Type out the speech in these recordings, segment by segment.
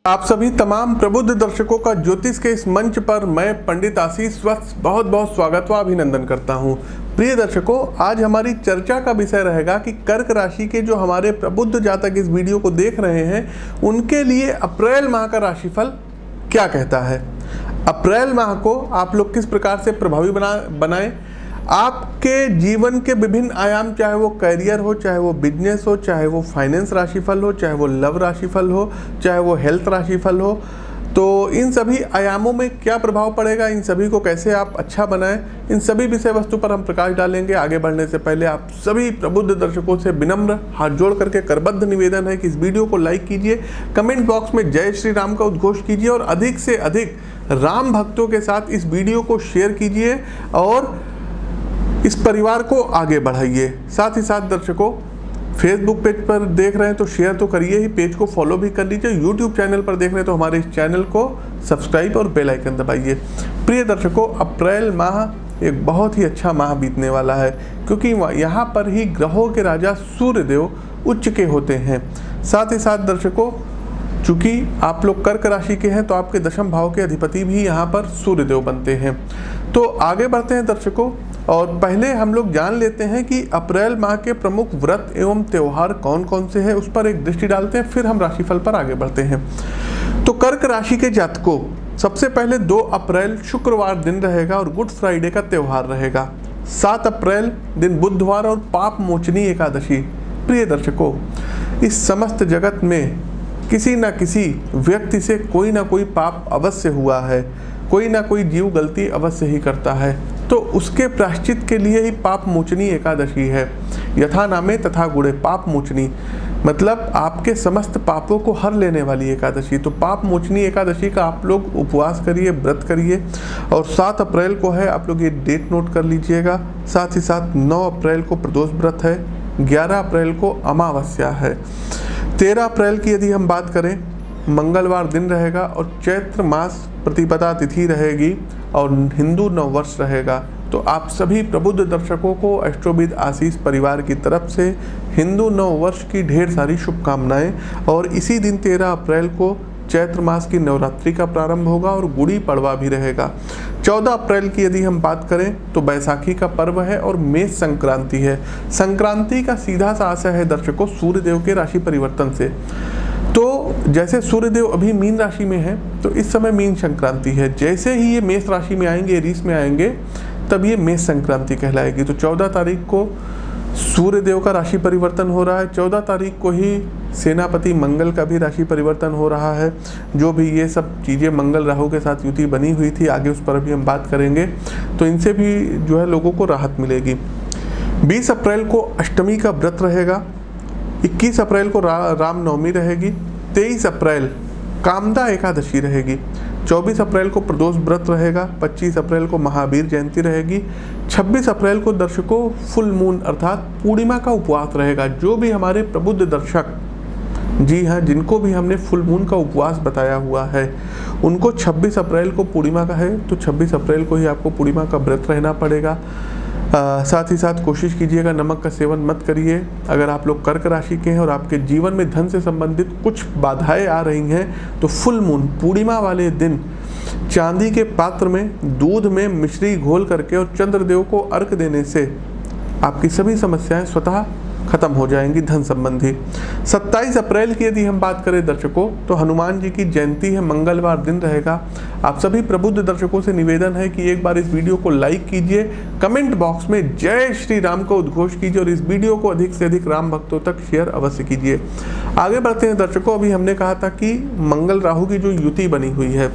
आप सभी तमाम प्रबुद्ध दर्शकों का ज्योतिष के इस मंच पर मैं पंडित आशीष वत्स बहुत बहुत स्वागत व अभिनंदन करता हूं। प्रिय दर्शकों, आज हमारी चर्चा का विषय रहेगा कि कर्क राशि के जो हमारे प्रबुद्ध जातक इस वीडियो को देख रहे हैं उनके लिए अप्रैल माह का राशिफल क्या कहता है। अप्रैल माह को आप लोग किस प्रकार से प्रभावी बनाएं। आपके जीवन के विभिन्न आयाम, चाहे वो करियर हो, चाहे वो बिजनेस हो, चाहे वो फाइनेंस राशिफल हो, चाहे वो लव राशिफल हो, चाहे वो हेल्थ राशिफल हो, तो इन सभी आयामों में क्या प्रभाव पड़ेगा, इन सभी को कैसे आप अच्छा बनाएं, इन सभी विषय वस्तु पर हम प्रकाश डालेंगे। आगे बढ़ने से पहले आप सभी प्रबुद्ध दर्शकों से विनम्र हाथ जोड़ करके करबद्ध निवेदन है कि इस वीडियो को लाइक कीजिए, कमेंट बॉक्स में जय श्री राम का उद्घोष कीजिए और अधिक से अधिक राम भक्तों के साथ इस वीडियो को शेयर कीजिए और इस परिवार को आगे बढ़ाइए। साथ ही साथ दर्शकों, फेसबुक पेज पर देख रहे हैं तो शेयर तो करिए ही, पेज को फॉलो भी कर लीजिए। यूट्यूब चैनल पर देख रहे हैं तो हमारे इस चैनल को सब्सक्राइब और बेल आइकन दबाइए। प्रिय दर्शकों, अप्रैल माह एक बहुत ही अच्छा माह बीतने वाला है क्योंकि यहाँ पर ही ग्रहों के राजा सूर्यदेव उच्च के होते हैं। साथ ही साथ दर्शकों, चूँकि आप लोग कर्क राशि के हैं तो आपके दशम भाव के अधिपति भी यहाँ पर सूर्यदेव बनते हैं। तो आगे बढ़ते हैं दर्शकों, और पहले हम लोग जान लेते हैं कि अप्रैल माह के प्रमुख व्रत एवं त्यौहार कौन कौन से हैं, उस पर एक दृष्टि डालते हैं, फिर हम राशिफल पर आगे बढ़ते हैं। तो कर्क राशि के जातकों, सबसे पहले 2 अप्रैल शुक्रवार दिन रहेगा और गुड फ्राइडे का त्यौहार रहेगा। 7 अप्रैल दिन बुधवार और पाप मोचनी एकादशी। प्रिय दर्शकों, इस समस्त जगत में किसी न किसी व्यक्ति से कोई ना कोई पाप अवश्य हुआ है, कोई ना कोई जीव गलती अवश्य ही करता है, तो उसके प्रायश्चित के लिए ही पाप मोचनी एकादशी है। यथा नामे तथा गुणे, पाप मोचनी मतलब आपके समस्त पापों को हर लेने वाली एकादशी। तो पाप मोचनी एकादशी का आप लोग उपवास करिए, व्रत करिए। और 7 अप्रैल को है, आप लोग ये डेट नोट कर लीजिएगा। साथ ही साथ 9 अप्रैल को प्रदोष व्रत है, 11 अप्रैल को अमावस्या है। 13 अप्रैल की यदि हम बात करें, मंगलवार दिन रहेगा और चैत्र मास प्रतिपदा तिथि रहेगी और हिंदू नववर्ष रहेगा। तो आप सभी प्रबुद्ध दर्शकों को एस्ट्रोविद आशीष परिवार की तरफ से हिंदू नववर्ष की ढेर सारी शुभकामनाएं। और इसी दिन 13 अप्रैल को चैत्र मास की नवरात्रि का प्रारंभ होगा और गुड़ी पड़वा भी रहेगा। 14 अप्रैल की यदि हम बात करें तो बैसाखी का पर्व है और मेष संक्रांति है। संक्रांति का सीधा सा आशय है दर्शकों सूर्यदेव के राशि परिवर्तन से। तो जैसे सूर्यदेव अभी मीन राशि में है तो इस समय मीन संक्रांति है, जैसे ही ये मेष राशि में आएंगे, एरीस में आएंगे, तब ये मेष संक्रांति कहलाएगी। तो 14 तारीख को सूर्यदेव का राशि परिवर्तन हो रहा है। 14 तारीख को ही सेनापति मंगल का भी राशि परिवर्तन हो रहा है। जो भी ये सब चीज़ें मंगल राहु के साथ युति बनी हुई थी, आगे उस पर भी हम बात करेंगे, तो इनसे भी जो है लोगों को राहत मिलेगी। 20 अप्रैल को अष्टमी का व्रत रहेगा। 21 अप्रैल को रामनवमी रहेगी। 23 अप्रैल कामदा एकादशी रहेगी। 24 अप्रैल को प्रदोष व्रत रहेगा। 25 अप्रैल को महावीर जयंती रहेगी। 26 अप्रैल को दर्शकों फुल मून अर्थात पूर्णिमा का उपवास रहेगा। जो भी हमारे प्रबुद्ध दर्शक, जी हाँ, जिनको भी हमने फुल मून का उपवास बताया हुआ है, उनको 26 अप्रैल को पूर्णिमा का है तो 26 अप्रैल को ही आपको पूर्णिमा का व्रत रहना पड़ेगा। साथ ही साथ कोशिश कीजिएगा नमक का सेवन मत करिए। अगर आप लोग कर्क राशि के हैं और आपके जीवन में धन से संबंधित कुछ बाधाएं आ रही हैं तो फुल मून पूर्णिमा वाले दिन चांदी के पात्र में दूध में मिश्री घोल करके और चंद्रदेव को अर्घ देने से आपकी सभी समस्याएं स्वतः खत्म हो जाएंगी धन संबंधी। 27 अप्रैल की यदि हम बात करें दर्शकों तो हनुमान जी की जयंती है, मंगलवार दिन रहेगा। आप सभी प्रबुद्ध दर्शकों से निवेदन है कि एक बार इस वीडियो को लाइक कीजिए, कमेंट बॉक्स में जय श्री राम का उद्घोष कीजिए और इस वीडियो को अधिक से अधिक राम भक्तों तक शेयर अवश्य कीजिए। आगे बढ़ते हैं दर्शकों, अभी हमने कहा था कि मंगल राहु की जो युति बनी हुई है,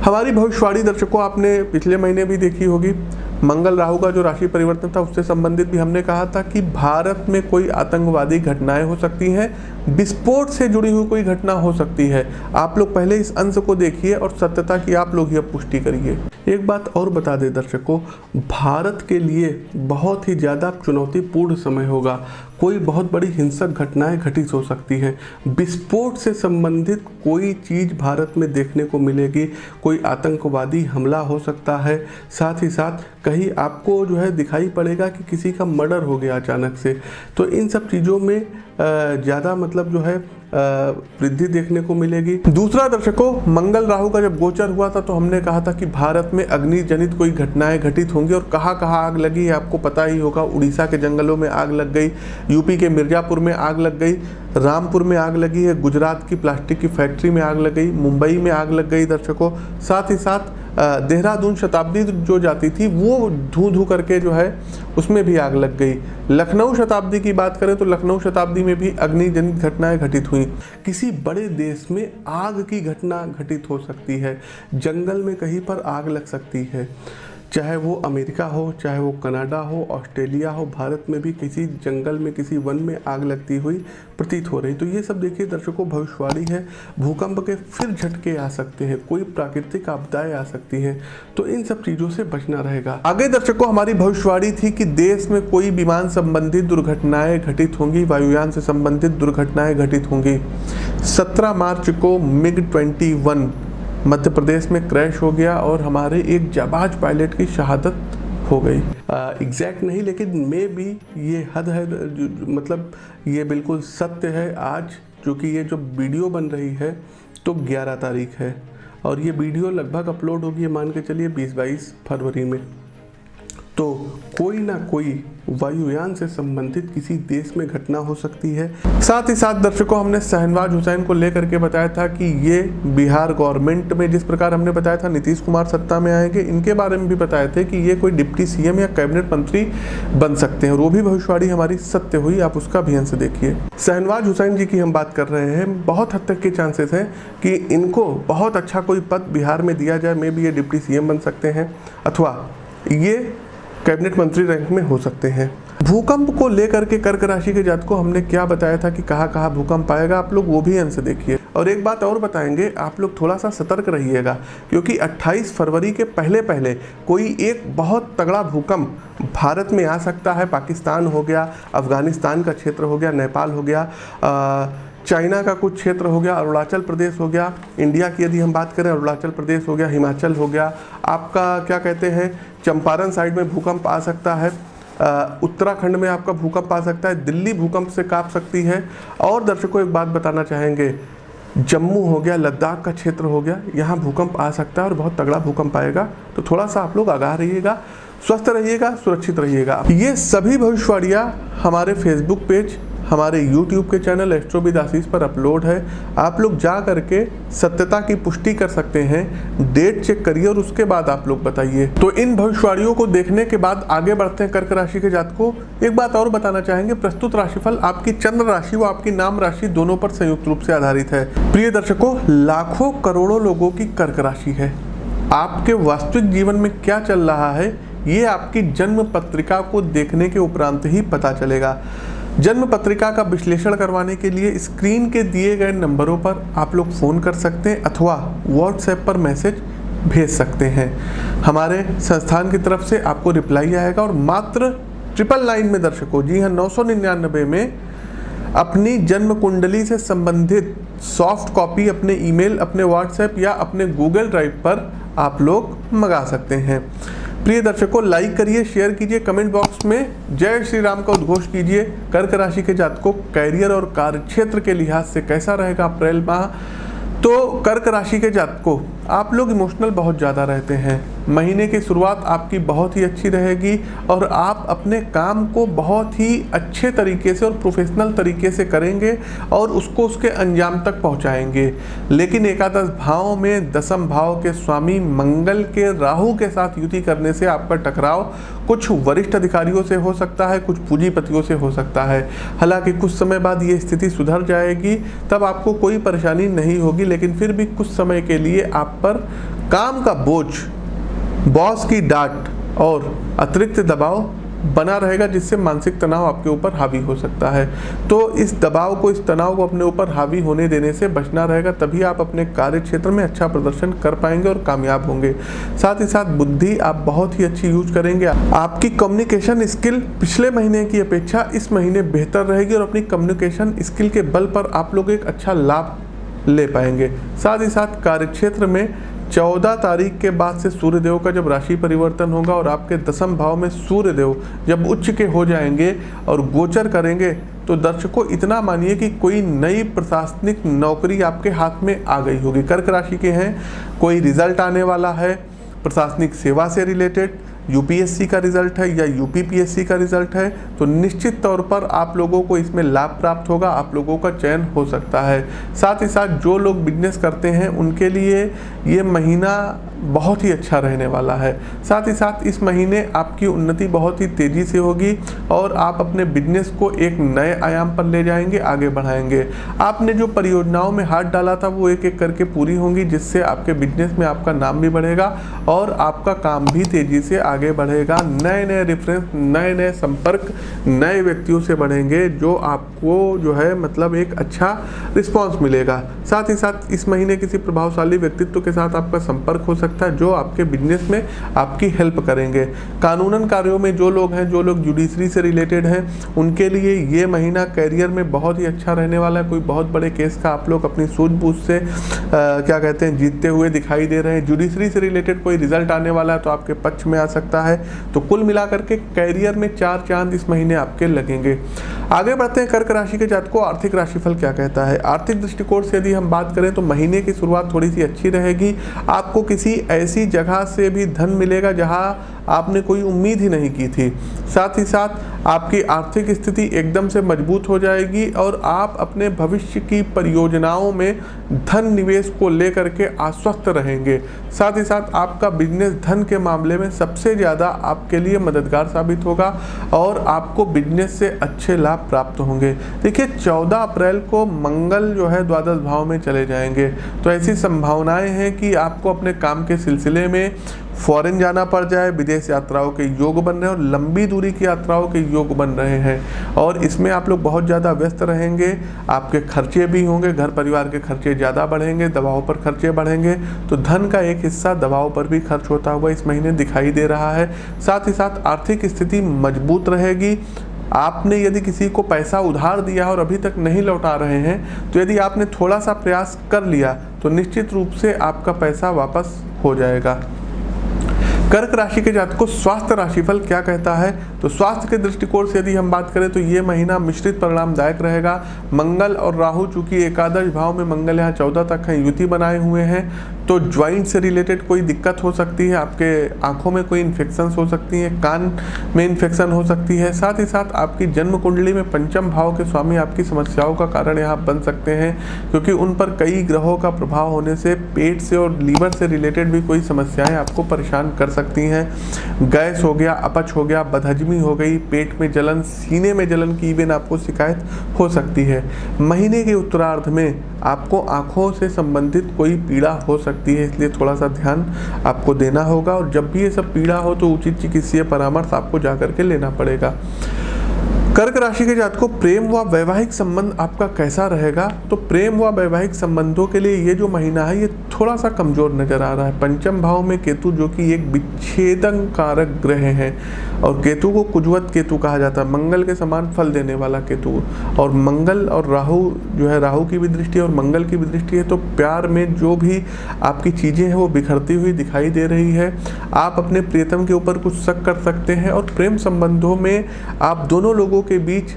हमारी भविष्यवाणी दर्शकों आपने पिछले महीने भी देखी होगी। मंगल राहु का जो राशि परिवर्तन था उससे संबंधित भी हमने कहा था कि भारत में कोई आतंकवादी घटनाएं हो सकती हैं, विस्फोट से जुड़ी हुई कोई घटना हो सकती है। आप लोग पहले इस अंश को देखिए और सत्यता की आप लोग ही अब पुष्टि करिए। एक बात और बता दें दर्शकों, भारत के लिए बहुत ही ज़्यादा चुनौतीपूर्ण समय होगा। कोई बहुत बड़ी हिंसक घटनाएं घटित हो सकती हैं, विस्फोट से संबंधित कोई चीज़ भारत में देखने को मिलेगी, कोई आतंकवादी हमला हो सकता है। साथ ही साथ कहीं आपको जो है दिखाई पड़ेगा कि किसी का मर्डर हो गया अचानक से। तो इन सब चीज़ों में ज़्यादा मतलब जो है वृद्धि देखने को मिलेगी। दूसरा दर्शकों, मंगल राहु का जब गोचर हुआ था तो हमने कहा था कि भारत में अग्नि जनित कोई घटनाएं घटित होंगी, और कहाँ कहाँ आग लगी है आपको पता ही होगा। उड़ीसा के जंगलों में आग लग गई, यूपी के मिर्जापुर में आग लग गई, रामपुर में आग लगी है, गुजरात की प्लास्टिक की फैक्ट्री में आग लग गई, मुंबई में आग लग गई दर्शकों। साथ ही साथ देहरादून शताब्दी जो जाती थी वो धू धू करके जो है उसमें भी आग लग गई। लखनऊ शताब्दी की बात करें तो लखनऊ शताब्दी में भी अग्निजनित घटनाएं घटित हुई। किसी बड़े देश में आग की घटना घटित हो सकती है, जंगल में कहीं पर आग लग सकती है, चाहे वो अमेरिका हो, चाहे वो कनाडा हो, ऑस्ट्रेलिया हो, भारत में भी किसी जंगल में किसी वन में आग लगती हुई प्रतीत हो रही। तो ये सब देखिए दर्शकों भविष्यवाणी है। भूकंप के फिर झटके आ सकते हैं, कोई प्राकृतिक आपदाएं आ सकती हैं, तो इन सब चीज़ों से बचना रहेगा। आगे दर्शकों हमारी भविष्यवाणी थी कि देश में कोई विमान संबंधित दुर्घटनाएं घटित होंगी, वायुयान से संबंधित दुर्घटनाएं घटित होंगी। 17 मार्च को MiG-21 मध्य प्रदेश में क्रैश हो गया और हमारे एक जाबाज पायलट की शहादत हो गई। एग्जैक्ट नहीं, लेकिन में भी ये हद है, मतलब ये बिल्कुल सत्य है। आज चूँकि ये जो वीडियो बन रही है तो 11 तारीख है और ये वीडियो लगभग अपलोड होगी मान के चलिए 20-22 फरवरी में। तो कोई ना कोई वायुयान से संबंधित किसी देश में घटना हो सकती है। साथ ही साथ दर्शकों हमने शहनवाज हुसैन को लेकर के बताया था कि ये बिहार गवर्नमेंट में जिस प्रकार हमने बताया था नीतीश कुमार सत्ता में आएंगे, इनके बारे में भी बताए थे कि ये कोई डिप्टी सीएम या कैबिनेट मंत्री बन सकते हैं, और वो भी भविष्यवाणी हमारी सत्य हुई। आप उसका भी अंश देखिए। शहनवाज हुसैन जी की हम बात कर रहे हैं, बहुत हद तक के चांसेस हैं कि इनको बहुत अच्छा कोई पद बिहार में दिया जाए, में भी ये डिप्टी सीएम बन सकते हैं अथवा ये कैबिनेट मंत्री रैंक में हो सकते हैं। भूकंप को लेकर के कर्क राशि के जातकों हमने क्या बताया था कि कहाँ कहाँ भूकंप आएगा, आप लोग वो भी अंश देखिए। और एक बात और बताएंगे, आप लोग थोड़ा सा सतर्क रहिएगा क्योंकि 28 फरवरी के पहले पहले कोई एक बहुत तगड़ा भूकंप भारत में आ सकता है। पाकिस्तान हो गया, अफगानिस्तान का क्षेत्र हो गया, नेपाल हो गया, चाइना का कुछ क्षेत्र हो गया, अरुणाचल प्रदेश हो गया, इंडिया की यदि हम बात करें अरुणाचल प्रदेश हो गया, हिमाचल हो गया, आपका क्या कहते हैं चंपारण साइड में भूकंप आ सकता है, उत्तराखंड में आपका भूकंप आ सकता है, दिल्ली भूकंप से कांप सकती है। और दर्शकों एक बात बताना चाहेंगे, जम्मू हो गया, लद्दाख का क्षेत्र हो गया, यहाँ भूकंप आ सकता है और बहुत तगड़ा भूकंप आएगा। तो थोड़ा सा आप लोग आगाह रहिएगा, स्वस्थ रहिएगा, सुरक्षित रहिएगा। ये सभी भविष्यवाणियाँ हमारे फेसबुक पेज, हमारे यूट्यूब के चैनल एस्ट्रो विद आशीष पर अपलोड है। आप लोग जा करके सत्यता की पुष्टि कर सकते हैं, डेट चेक करिए और उसके बाद आप लोग बताइए। तो इन भविष्यवाणियों को देखने के बाद आगे बढ़ते हैं कर्क राशि के जातकों। एक बात और बताना चाहेंगे, प्रस्तुत राशिफल आपकी चंद्र राशि व आपकी नाम राशि दोनों पर संयुक्त रूप से आधारित है। प्रिय दर्शकों, लाखों करोड़ों लोगों की कर्क राशि है। आपके वास्तविक जीवन में क्या चल रहा है ये आपकी जन्म पत्रिका को देखने के उपरांत ही पता चलेगा। जन्म पत्रिका का विश्लेषण करवाने के लिए स्क्रीन के दिए गए नंबरों पर आप लोग फ़ोन कर सकते हैं अथवा व्हाट्सएप पर मैसेज भेज सकते हैं। हमारे संस्थान की तरफ से आपको रिप्लाई आएगा और मात्र 999 में दर्शकों, जी हाँ 999 में अपनी जन्म कुंडली से संबंधित सॉफ्ट कॉपी अपने ईमेल, अपने व्हाट्सएप या अपने गूगल ड्राइव पर आप लोग मंगा सकते हैं। प्रिय दर्शकों, लाइक करिए, शेयर कीजिए, कमेंट बॉक्स में जय श्री राम का उद्घोष कीजिए। कर्क राशि के जातकों कैरियर और कार्यक्षेत्र के लिहाज से कैसा रहेगा अप्रैल माह? तो कर्क राशि के जातकों आप लोग इमोशनल बहुत ज़्यादा रहते हैं। महीने की शुरुआत आपकी बहुत ही अच्छी रहेगी और आप अपने काम को बहुत ही अच्छे तरीके से और प्रोफेशनल तरीके से करेंगे और उसको उसके अंजाम तक पहुंचाएंगे। लेकिन एकादश भाव में दसम भाव के स्वामी मंगल के राहु के साथ युति करने से आपका टकराव कुछ वरिष्ठ अधिकारियों से हो सकता है, कुछ पूंजीपतियों से हो सकता है। हालांकि कुछ समय बाद ये स्थिति सुधर जाएगी, तब आपको कोई परेशानी नहीं होगी, लेकिन फिर भी कुछ समय के लिए आप पर काम का बोझ, बॉस की डांट और अतिरिक्त दबाव बना रहेगा, जिससे मानसिक तनाव आपके ऊपर हावी हो सकता है। तो इस दबाव को, इस तनाव को अपने ऊपर हावी होने देने से बचना रहेगा, तभी आप अपने कार्य क्षेत्र में अच्छा प्रदर्शन कर पाएंगे और कामयाब होंगे। साथ ही साथ बुद्धि आप बहुत ही अच्छी यूज करेंगे। आपकी कम्युनिकेशन स्किल पिछले महीने की अपेक्षा इस महीने बेहतर रहेगी और अपनी कम्युनिकेशन स्किल के बल पर आप लोग एक अच्छा लाभ ले पाएंगे। साथ ही साथ कार्यक्षेत्र में 14 तारीख के बाद से सूर्यदेव का जब राशि परिवर्तन होगा और आपके दसम भाव में सूर्यदेव जब उच्च के हो जाएंगे और गोचर करेंगे, तो दर्शकों इतना मानिए कि कोई नई प्रशासनिक नौकरी आपके हाथ में आ गई होगी। कर्क राशि के हैं, कोई रिजल्ट आने वाला है प्रशासनिक सेवा से रिलेटेड, यूपीएससी का रिजल्ट है या यूपीपीएससी का रिजल्ट है, तो निश्चित तौर पर आप लोगों को इसमें लाभ प्राप्त होगा, आप लोगों का चयन हो सकता है। साथ ही साथ जो लोग बिजनेस करते हैं उनके लिए ये महीना बहुत ही अच्छा रहने वाला है। साथ ही साथ इस महीने आपकी उन्नति बहुत ही तेज़ी से होगी और आप अपने बिजनेस को एक नए आयाम पर ले जाएंगे, आगे बढ़ाएंगे। आपने जो परियोजनाओं में हाथ डाला था वो एक एक करके पूरी होंगी, जिससे आपके बिजनेस में आपका नाम भी बढ़ेगा और आपका काम भी तेज़ी से आगे बढ़ेगा। नए नए रेफरेंस, नए नए संपर्क नए व्यक्तियों से बढ़ेंगे, जो आपको जो है मतलब एक अच्छा रिस्पॉन्स मिलेगा। साथ ही साथ इस महीने किसी प्रभावशाली व्यक्तित्व के साथ आपका संपर्क हो सकता है, जो आपके बिजनेस में आपकी हेल्प करेंगे। कानूनन कार्यों में जो लोग हैं, जो लोग जुडिशरी से रिलेटेड हैं, उनके लिए ये महीना करियर में बहुत ही अच्छा रहने वाला है। कोई बहुत बड़े केस का आप लोग अपनी सूझबूझ से क्या कहते हैं जीतते हुए दिखाई दे रहे हैं। जुडिशरी से रिलेटेड कोई रिजल्ट आने वाला है तो आपके पक्ष में आ सकता है। तो कुल मिलाकर के करियर में 4 चांद इस महीने आपके लगेंगे। आगे बढ़ते हैं, कर्क राशि के जातकों आर्थिक राशिफल क्या कहता है। आर्थिक दृष्टिकोण से यदि हम बात करें तो महीने की शुरुआत थोड़ी सी अच्छी रहेगी। आपको किसी ऐसी जगह से भी धन मिलेगा जहां आपने कोई उम्मीद ही नहीं की थी। साथ ही साथ आपकी आर्थिक स्थिति एकदम से मजबूत हो जाएगी और आप अपने भविष्य की परियोजनाओं में धन निवेश को लेकर के आश्वस्त रहेंगे। साथ ही साथ आपका बिजनेस धन के मामले में सबसे ज़्यादा आपके लिए मददगार साबित होगा और आपको बिजनेस से अच्छे लाभ प्राप्त होंगे। देखिए 14 अप्रैल को मंगल जो है द्वादश भाव में चले जाएंगे, तो ऐसी संभावनाएं हैं कि आपको अपने काम के सिलसिले में फॉरेन जाना पड़ जाए। विदेश यात्राओं के योग बन रहे हैं और लंबी दूरी की यात्राओं के योग बन रहे हैं और इसमें आप लोग बहुत ज़्यादा व्यस्त रहेंगे। आपके खर्चे भी होंगे, घर परिवार के खर्चे ज़्यादा बढ़ेंगे, दवाओं पर खर्चे बढ़ेंगे, तो धन का एक हिस्सा दवाओं पर भी खर्च होता हुआ इस महीने दिखाई दे रहा है। साथ ही साथ आर्थिक स्थिति मजबूत रहेगी। आपने यदि किसी को पैसा उधार दिया और अभी तक नहीं लौटा रहे हैं, तो यदि आपने थोड़ा सा प्रयास कर लिया तो निश्चित रूप से आपका पैसा वापस हो जाएगा। कर्क राशि के जातकों स्वास्थ्य राशिफल क्या कहता है, तो स्वास्थ्य के दृष्टिकोण से यदि हम बात करें तो ये महीना मिश्रित परिणामदायक रहेगा। मंगल और राहु चूंकि एकादश भाव में, मंगल यहाँ 14 तक हैं, युति बनाए हुए हैं, तो ज्वाइंट से रिलेटेड कोई दिक्कत हो सकती है, आपके आंखों में कोई इन्फेक्शन हो सकती है, कान में इन्फेक्शन हो सकती है। साथ ही साथ आपकी जन्म कुंडली में पंचम भाव के स्वामी आपकी समस्याओं का कारण यहाँ बन सकते हैं, क्योंकि उन पर कई ग्रहों का प्रभाव होने से पेट से और लीवर से रिलेटेड भी कोई समस्याएं आपको परेशान कर सकती हैं। गैस हो गया, अपच हो गया, बदहजमी हो गई, पेट में जलन, सीने में जलन की इवन आपको शिकायत हो सकती है। महीने के उत्तरार्ध में आपको आंखों से संबंधित कोई पीड़ा हो सकती है, इसलिए थोड़ा सा ध्यान आपको देना होगा और जब भी ये सब पीड़ा हो तो उचित चिकित्सीय परामर्श आपको जाकर के लेना पड़ेगा। कर्क राशि के जातकों प्रेम व वैवाहिक संबंध आपका कैसा रहेगा, तो प्रेम व वैवाहिक संबंधों के लिए ये जो महीना है ये थोड़ा सा कमजोर नजर आ रहा है। पंचम भाव में केतु जो कि एक विच्छेदन कारक ग्रह है और केतु को कुजवत केतु कहा जाता है, मंगल के समान फल देने वाला केतु, और मंगल और राहु जो है, राहु की भी दृष्टि है और मंगल की भी दृष्टि है, तो प्यार में जो भी आपकी चीज़ें हैं वो बिखरती हुई दिखाई दे रही है। आप अपने प्रियतम के ऊपर कुछ शक कर सकते हैं और प्रेम संबंधों में आप दोनों लोगों के बीच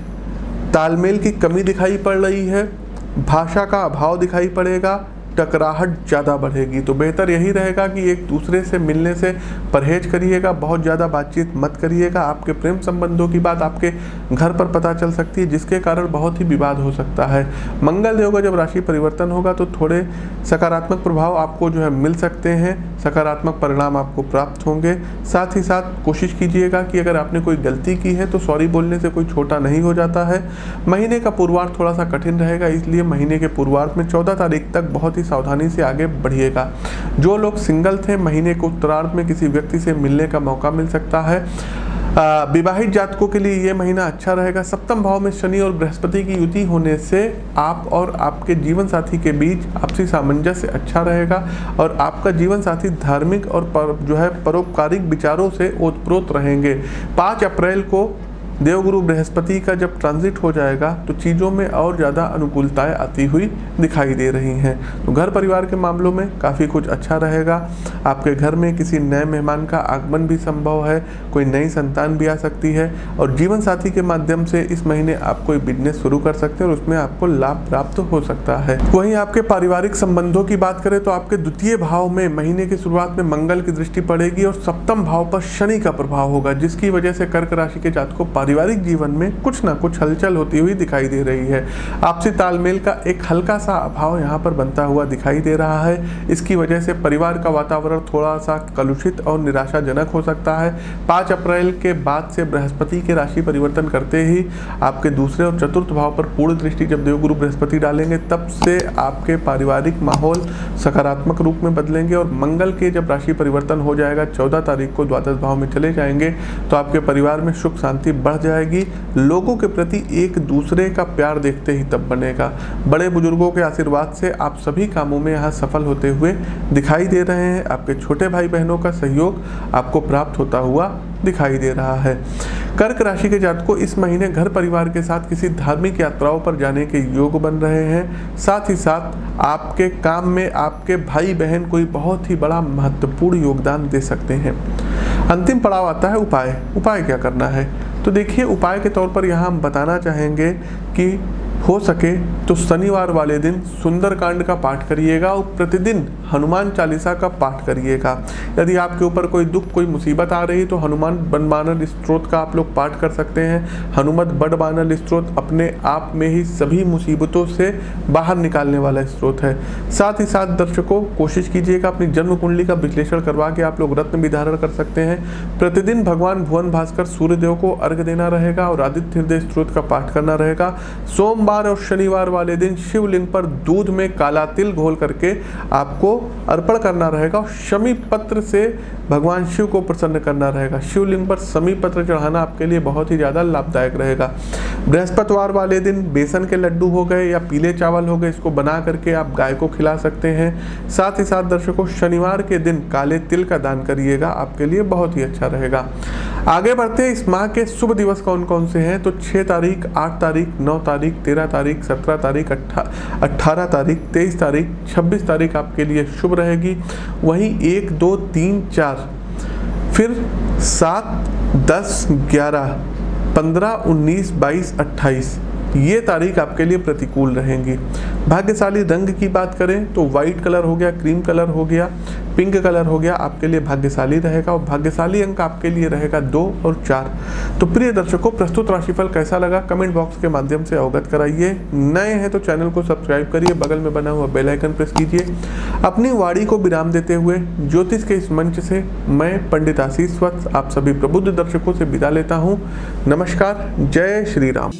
तालमेल की कमी दिखाई पड़ रही है, भाषा का अभाव दिखाई पड़ेगा, टकराहट ज़्यादा बढ़ेगी। तो बेहतर यही रहेगा कि एक दूसरे से मिलने से परहेज करिएगा, बहुत ज़्यादा बातचीत मत करिएगा। आपके प्रेम संबंधों की बात आपके घर पर पता चल सकती है, जिसके कारण बहुत ही विवाद हो सकता है। मंगल देव का जब राशि परिवर्तन होगा तो थोड़े सकारात्मक प्रभाव आपको जो है मिल सकते हैं, सकारात्मक परिणाम आपको प्राप्त होंगे। साथ ही साथ कोशिश कीजिएगा कि अगर आपने कोई गलती की है तो सॉरी बोलने से कोई छोटा नहीं हो जाता है। महीने का पूर्वार्ध थोड़ा सा कठिन रहेगा, इसलिए महीने के पूर्वार्ध में 14 तारीख तक बहुत सावधानी से आगे बढ़िएगा। जो लोग सिंगल थे, महीने के उत्तरार्ध में किसी व्यक्ति से मिलने का मौका मिल सकता है। विवाहित जातकों के लिए ये महीना अच्छा रहेगा। सप्तम भाव में शनि और बृहस्पति की युति होने से आप और आपके जीवन साथी के बीच आपसी सामंजस्य अच्छा रहेगा और आपका जीवन साथी धार्मिक और जो है परोपकारिक विचारों से ओतप्रोत रहेंगे। 5 अप्रैल को देवगुरु बृहस्पति का जब ट्रांजिट हो जाएगा तो चीज़ों में और ज़्यादा अनुकूलताएं आती हुई दिखाई दे रही हैं। तो घर परिवार के मामलों में काफ़ी कुछ अच्छा रहेगा। आपके घर में किसी नए मेहमान का आगमन भी संभव है, कोई नई संतान भी आ सकती है और जीवन साथी के माध्यम से इस महीने आप कोई बिजनेस शुरू कर सकते हैं और उसमें आपको लाभ प्राप्त हो सकता है। वहीं आपके पारिवारिक संबंधों की बात करें तो आपके द्वितीय भाव में महीने की शुरुआत में मंगल की दृष्टि पड़ेगी और सप्तम भाव पर शनि का प्रभाव होगा, जिसकी वजह से कर्क राशि के जातकों को पारिवारिक जीवन में कुछ ना कुछ हलचल होती हुई दिखाई दे रही है। आपसी तालमेल का एक हल्का सा अभाव यहाँ पर बनता हुआ दिखाई दे रहा है। इसकी वजह से परिवार का वातावरण थोड़ा सा कलुषित और निराशाजनक हो सकता है। 5 अप्रैल के बाद से बृहस्पति के राशि परिवर्तन करते ही आपके दूसरे और चतुर्थ भाव पर पूर्ण दृष्टि जब देवगुरु बृहस्पति डालेंगे तब से आपके पारिवारिक माहौल सकारात्मक रूप में बदलेंगे और मंगल के जब राशि परिवर्तन हो जाएगा 14 तारीख को द्वादश भाव में चले जाएंगे तो आपके परिवार में सुख शांति बढ़ जाएगी। लोगों के प्रति एक दूसरे का प्यार देखते ही तब बनेगा। बड़े बुजुर्गों के आशीर्वाद से आप सभी कामों में यहाँ सफल होते हुए दिखाई दे रहे हैं। आपके छोटे भाई बहनों का सहयोग आपको प्राप्त होता हुआ दिखाई दे रहा है। कर्क राशि के जातकों इस महीने घर परिवार के साथ किसी धार्मिक यात्राओं पर जाने के योग बन रहे हैं। साथ ही साथ आपके काम में आपके भाई बहन कोई बहुत ही बड़ा महत्वपूर्ण योगदान दे सकते हैं। अंतिम पड़ाव आता है उपाय क्या करना है। तो देखिए, उपाय के तौर पर यहाँ हम बताना चाहेंगे कि हो सके तो शनिवार वाले दिन सुंदरकांड का पाठ करिएगा और प्रतिदिन हनुमान चालीसा का पाठ करिएगा। यदि आपके ऊपर कोई दुख कोई मुसीबत आ रही तो हनुमान बनबानल स्त्रोत का आप लोग पाठ कर सकते हैं। हनुमत बड़बानल स्त्रोत अपने आप में ही सभी मुसीबतों से बाहर निकालने वाला स्त्रोत है। साथ ही साथ दर्शकों कोशिश कीजिएगा अपनी जन्म कुंडली का विश्लेषण करवा के आप लोग रत्न भी धारण कर सकते हैं। प्रतिदिन भगवान भुवन भास्कर सूर्यदेव को अर्घ्य देना रहेगा और आदित्य हृदय स्त्रोत का पाठ करना रहेगा। सोमवार और शनिवार वाले दिन शिवलिंग पर दूध में काला तिल घोल करके आपको अर्पण करना रहेगा और शमी पत्र से भगवान शिव को प्रसन्न करना रहेगा। शिवलिंग पर शमी पत्र चढ़ाना आपके लिए बहुत ही ज़्यादा लाभदायक रहेगा। बृहस्पतिवार वाले दिन बेसन के लड्डू हो गए या पीले चावल हो गए, इसको बना करके आप गाय को खिला सकते हैं। साथ ही साथ दर्शकों शनिवार के दिन काले तिल का दान करिएगा, आपके लिए बहुत ही अच्छा रहेगा। आगे बढ़ते हैं, इस माह के शुभ दिवस कौन कौन से हैं। तो 6 तारीख, 8 तारीख, 9 तारीख, 13 तारीख, 17 तारीख, 18 तारीख, 23 तारीख, 26 तारीख आपके लिए शुभ रहेगी। वहीं 1, 2, 3, 4, फिर 7, 10, 11, 15, 19, 22, 28 ये तारीख आपके लिए प्रतिकूल रहेंगी। भाग्यशाली रंग की बात करें तो व्हाइट कलर हो गया, क्रीम कलर हो गया, पिंक कलर हो गया, आपके लिए भाग्यशाली रहेगा और भाग्यशाली अंक आपके लिए रहेगा 2 और 4। तो प्रिय दर्शकों, प्रस्तुत राशिफल कैसा लगा कमेंट बॉक्स के माध्यम से अवगत कराइए। नए हैं तो चैनल को सब्सक्राइब करिए, बगल में बना हुआ बेल आइकन प्रेस कीजिए। अपनी वाणी को विराम देते हुए ज्योतिष के इस मंच से मैं पंडित आशीष वत्स आप सभी प्रबुद्ध दर्शकों से विदा लेता हूँ। नमस्कार, जय श्री राम।